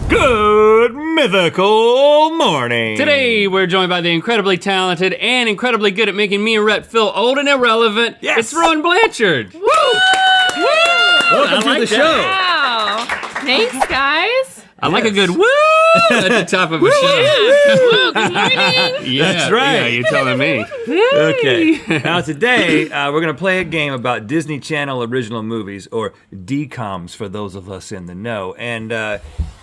Good mythical morning. Today, we're joined by the incredibly talented and incredibly good at making me and Rhett feel old and irrelevant. Yes. It's Rowan Blanchard. Woo! Welcome to the show. Wow. Thanks, guys. I like a good woo at the top of a show. Woo, good morning. Yeah, That's right. Yeah, you're telling me. Okay, now today we're gonna play a game about Disney Channel original movies, or DCOMs for those of us in the know. And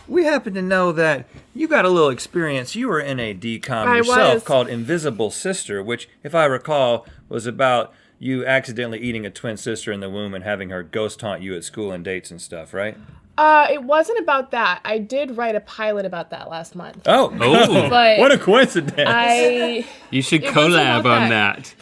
we happen to know that you got a little experience. You were in a DCOM I yourself was. called Invisible Sister, which, if I recall, was about you accidentally eating a twin sister in the womb and having her ghost haunt you at school and dates and stuff, right? It wasn't about that. I did write a pilot about that last month. Oh, But what a coincidence. You should It wasn't collab about on that.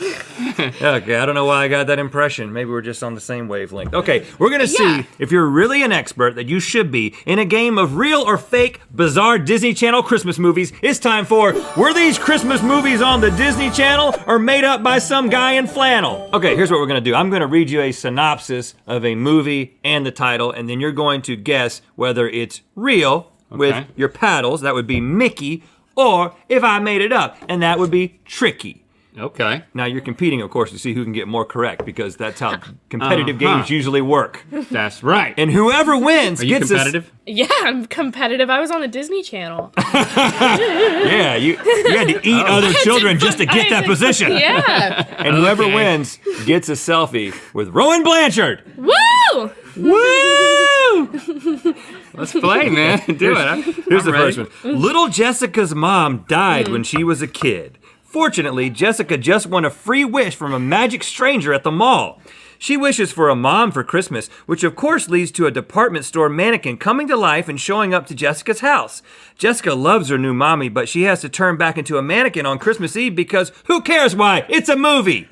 that. Okay, I don't know why I got that impression. Maybe we're just on the same wavelength. Okay, we're gonna Yeah. see if you're really an expert, that you should be, in a game of real or fake, bizarre Disney Channel Christmas movies. It's time for, were these Christmas movies on the Disney Channel or made up by some guy in flannel? Okay, here's what we're gonna do. I'm gonna read you a synopsis of a movie and the title, and then you're going to guess whether it's real with Okay. your paddles, that would be Mickey, or if I made it up, and that would be Tricky. Okay. Now you're competing, of course, to see who can get more correct, because that's how competitive Uh-huh. games usually work. That's right. And whoever wins Are you gets competitive? yeah, I'm competitive. I was on the Disney Channel. Yeah, you had to eat other children just to get that position. Yeah. And whoever Okay. wins gets a selfie with Rowan Blanchard. Woo! Woo! Let's play, man. Do it. Here's I'm the ready. first one. Little Jessica's mom died when she was a kid. Fortunately, Jessica just won a free wish from a magic stranger at the mall. She wishes for a mom for Christmas, which of course leads to a department store mannequin coming to life and showing up to Jessica's house. Jessica loves her new mommy, but she has to turn back into a mannequin on Christmas Eve because who cares why? It's a movie.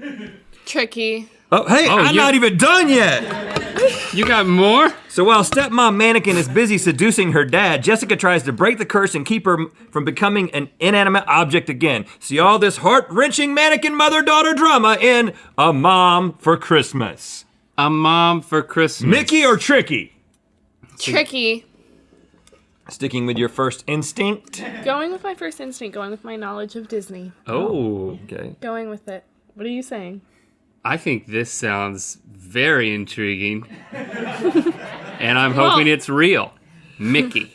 Tricky. Oh, hey, I'm you- not even done yet. You got more? So while stepmom mannequin is busy seducing her dad, Jessica tries to break the curse and keep her from becoming an inanimate object again. See all this heart-wrenching mannequin mother-daughter drama in A Mom for Christmas. A Mom for Christmas. Mickey or Tricky? Tricky. Sticking with your first instinct. Going with my first instinct, going with my knowledge of Disney. Oh. Okay. Going with it. What are you saying? I think this sounds very intriguing. And I'm hoping it's real. Mickey.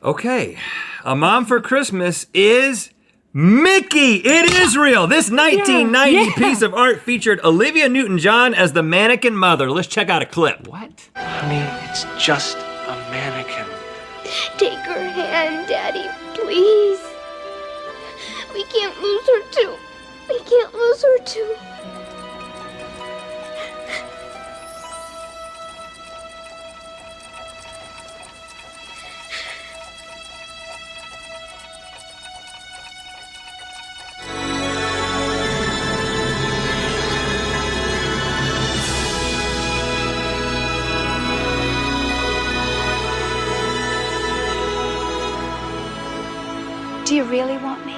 Okay. A Mom for Christmas is Mickey. It is real. This 1990 piece of art featured Olivia Newton-John as the mannequin mother. Let's check out a clip. What? Honey, it's just a mannequin. Take her hand, Daddy, please. We can't lose her too. We can't lose her too. Do you really want me?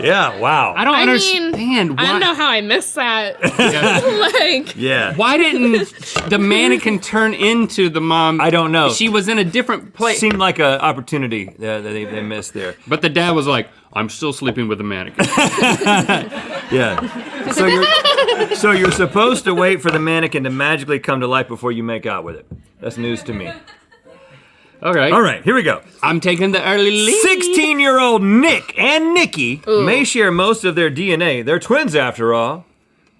Yeah, wow. I don't I understand. mean, why. I don't know how I missed that. Like, Yeah. Why didn't the mannequin turn into the mom? I don't know. She was in a different place. Seemed like an opportunity that they missed there. But the dad was like, I'm still sleeping with a mannequin. Yeah. So you're supposed to wait for the mannequin to magically come to life before you make out with it. That's news to me. Okay. All right, here we go. I'm taking the early lead. 16-year-old Nick and Nikki may share most of their DNA. They're twins after all.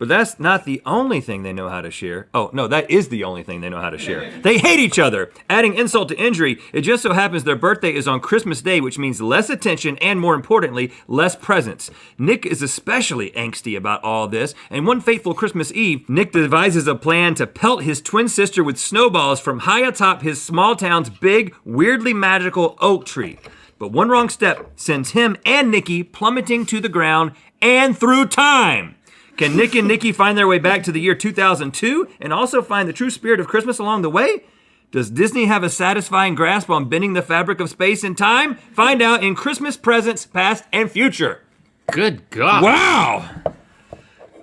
But that's not the only thing they know how to share. Oh, no, that is the only thing they know how to share. They hate each other. Adding insult to injury, it just so happens their birthday is on Christmas Day, which means less attention and, more importantly, less presents. Nick is especially angsty about all this, and one fateful Christmas Eve, Nick devises a plan to pelt his twin sister with snowballs from high atop his small town's big, weirdly magical oak tree. But one wrong step sends him and Nikki plummeting to the ground and through time. Can Nick and Nikki find their way back to the year 2002 and also find the true spirit of Christmas along the way? Does Disney have a satisfying grasp on bending the fabric of space and time? Find out in Christmas Presents, Past and Future. Good God. Wow!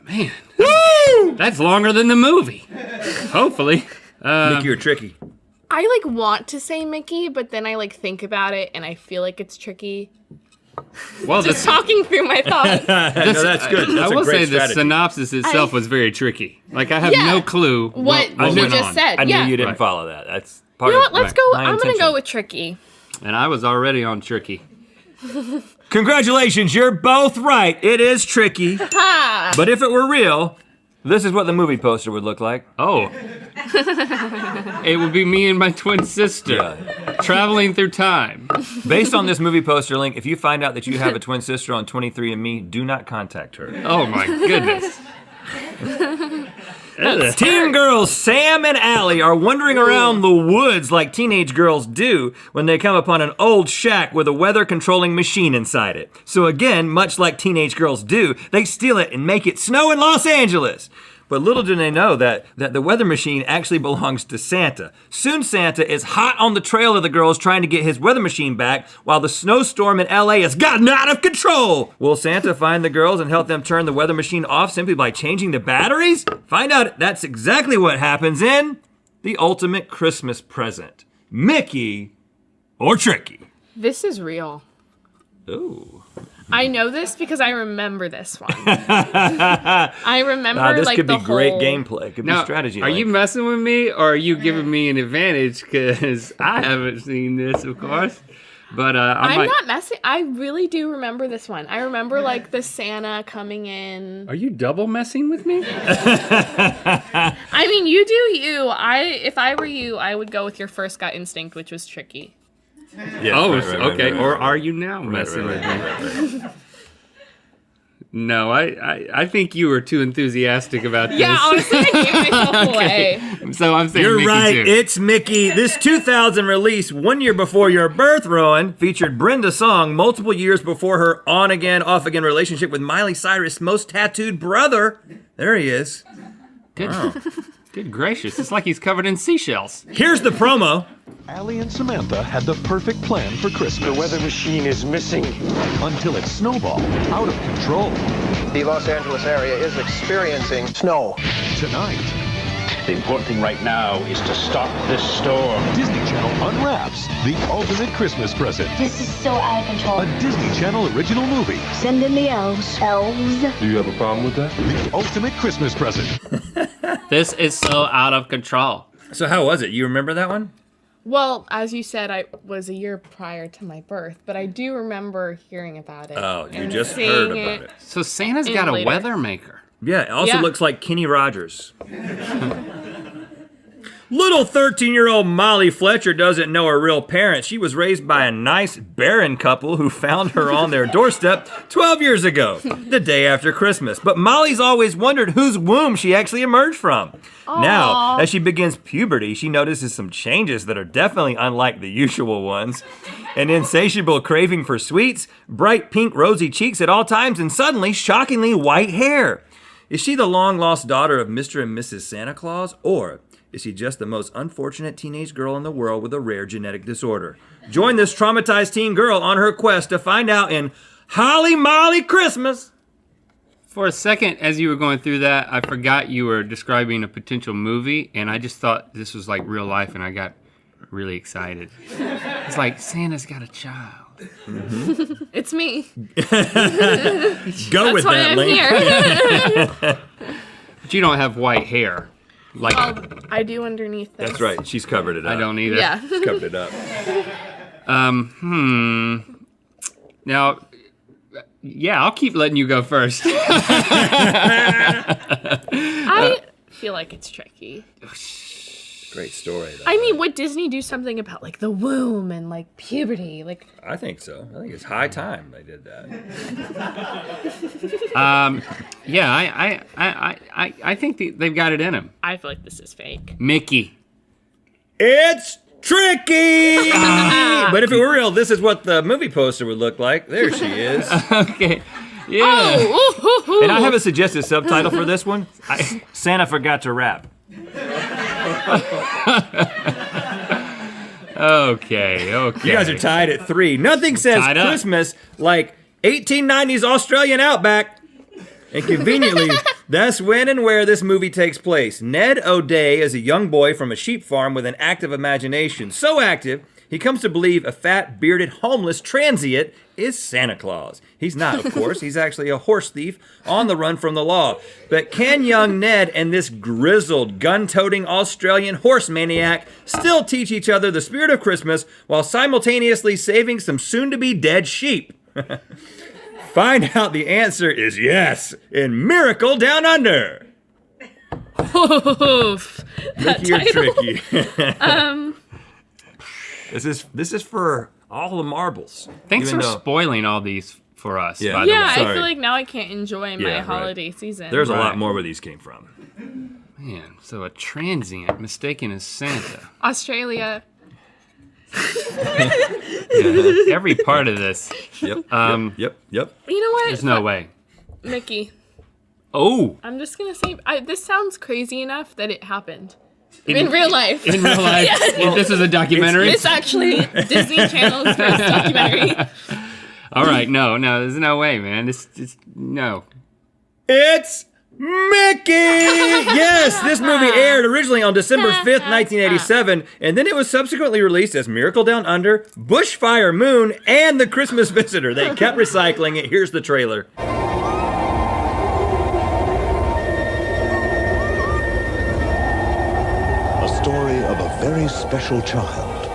Man. Woo! That's longer than the movie. Hopefully. Mickey or Tricky? I like want to say Mickey, but then I like think about it and I feel like it's tricky. Well, Just talking through my thoughts. No, that's good. That's I will a great say strategy. the synopsis itself was very tricky. Like, I have no clue what what you went just on. said. I knew yeah. you didn't Right. follow that. That's part You know of what? Let's go. my I'm going to intention. go with tricky. And I was already on tricky. Congratulations, you're both right. It is tricky. Ha! But if it were real, this is what the movie poster would look like. Oh. It would be me and my twin sister traveling through time. Based on this movie poster link, if you find out that you have a twin sister on 23andMe, do not contact her. Oh my goodness. Teen girls Sam and Allie are wandering around the woods like teenage girls do when they come upon an old shack with a weather controlling machine inside it. So again, much like teenage girls do, they steal it and make it snow in Los Angeles. But little do they know that the weather machine actually belongs to Santa. Soon Santa is hot on the trail of the girls trying to get his weather machine back while the snowstorm in LA has gotten out of control. Will Santa find the girls and help them turn the weather machine off simply by changing the batteries? Find out that's exactly what happens in The Ultimate Christmas Present. Mickey or Tricky? This is real. Ooh. I know this because I remember this one. I remember This like could the be great whole... gameplay. Could be Now, strategy. are you messing with me or are you giving me an advantage? Because I haven't seen this, of course. But I'm might... not messing. I really do remember this one. I remember like the Santa coming in. Are you double messing with me? I mean, you do you. If I were you, I would go with your first gut instinct, which was tricky. Yeah, Oh, right, okay. right. Or are you now messing with me? No, I think you were too enthusiastic about this. Yeah, honestly, I gave myself away. So I'm saying You're Mickey right, too. it's Mickey. This 2000 release, 1 year before your birth, Rowan, featured Brenda Song multiple years before her on-again, off-again relationship with Miley Cyrus' most tattooed brother. There he is. Good gracious, it's like he's covered in seashells. Here's the promo. Allie and Samantha had the perfect plan for Christmas. The weather machine is missing. Until it snowballed out of control. The Los Angeles area is experiencing snow. Tonight, The important thing right now is to stop this storm. Disney Channel unwraps The Ultimate Christmas Present. This is so out of control. A Disney Channel original movie. Send in the elves. Elves? Do you have a problem with that? The Ultimate Christmas Present. This is so out of control. So how was it? You remember that one? Well, as you said, I was a year prior to my birth, but I do remember hearing about it. Oh, you and just seeing heard about it. So Santa's In got a later. weather maker. Yeah, it also Yeah. looks like Kenny Rogers. Little 13-year-old Molly Fletcher doesn't know her real parents. She was raised by a nice barren couple who found her on their doorstep 12 years ago, the day after Christmas. But Molly's always wondered whose womb she actually emerged from. Now, as she begins puberty, she notices some changes that are definitely unlike the usual ones. An insatiable craving for sweets, bright pink rosy cheeks at all times, and suddenly shockingly white hair. Is she the long-lost daughter of Mr. and Mrs. Santa Claus, or is she just the most unfortunate teenage girl in the world with a rare genetic disorder? Join this traumatized teen girl on her quest to find out in Holly Molly Christmas. For a second, as you were going through that, I forgot you were describing a potential movie, and I just thought this was like real life, and I got really excited. It's like, Santa's got a child. It's me. Go with That's why that, I'm Link. here. But you don't have white hair. Like, I do underneath this. That's right, she's covered it up. I don't either. Yeah. She's covered it up. Now, yeah, I'll keep letting you go first. I feel like it's tricky. Great story, though. I mean, would Disney do something about like the womb and like puberty? Like, I think so. I think it's high time they did that. Yeah, I think they've got it in them. I feel like this is fake. Mickey. It's tricky! But if it were real, this is what the movie poster would look like. There she is. Okay. Yeah. Oh, And I have a suggested subtitle for this one. Santa forgot to rap. Okay. You guys are tied at 3. Nothing says tied up. Christmas like 1890s Australian Outback. And conveniently, That's when and where this movie takes place. Ned O'Day is a young boy from a sheep farm with an active imagination. So active, he comes to believe a fat, bearded, homeless transient is Santa Claus. He's not, of course. He's actually a horse thief on the run from the law. But can young Ned and this grizzled, gun-toting Australian horse maniac still teach each other the spirit of Christmas while simultaneously saving some soon-to-be-dead sheep? Find out the answer is yes in Mythical Down Under. Oof. Tricky or tricky? This is for all the marbles. Thanks Even for though- spoiling all these for us. Yeah. by the Yeah, way. I Sorry. feel like now I can't enjoy my Yeah, right. holiday season. There's a lot Right. more where these came from. Man, so a transient mistaken as Santa. Australia. Yeah, every part of this. Yep. Yep. You know what? There's no way. Mickey, Oh, I'm just gonna say, this sounds crazy enough that it happened. In real life. in real life, if this is a documentary. It's actually Disney Channel's first documentary. All right, no, there's no way, man. No. It's Mickey! Yes, this movie aired originally on December 5th, 1987, and then it was subsequently released as Miracle Down Under, Bushfire Moon, and The Christmas Visitor. They kept recycling it. Here's the trailer. A story of a very special child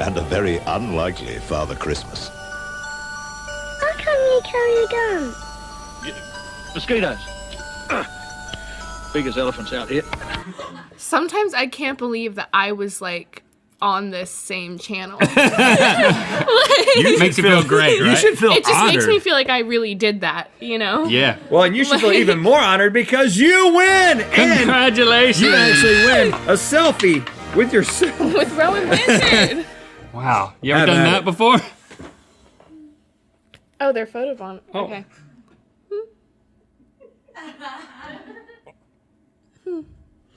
and a very unlikely Father Christmas. How come you carry a gun? Mosquitoes. Biggest elephants out here. Sometimes I can't believe that I was like on this same channel. It makes you feel great, right? You should feel It just honored. makes me feel like I really did that, you know? Yeah. Well, and you should feel even more honored because you win! And Congratulations. you actually win a selfie with yourself. With Rowan Blanchard. Wow. You ever Have done at that it. before? Oh, they're photobomb. Oh. Okay.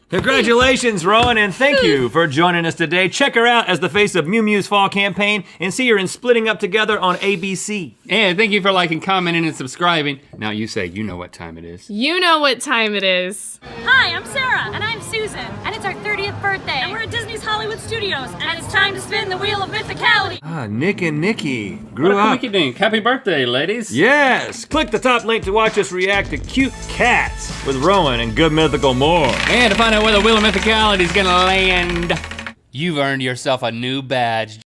Congratulations, Rowan, and thank you for joining us today. Check her out as the face of Mew Mew's fall campaign and see her in Splitting Up Together on ABC. And thank you for liking, commenting, and subscribing. Now you say you know what time it is. You know what time it is. Hi, I'm Sarah. And I'm Susan. And it's our 30th birthday. And we're at Disney's Hollywood Studios. And it's time to spin the wheel of mythicality. Ah, Nick and Nikki What grew a up. quickie dink. Happy birthday, ladies. Yes! Click the top link to watch us react to cute cats with Rowan and Good Mythical more. And to find out where the wheel of mythicality is gonna land, you've earned yourself a new badge.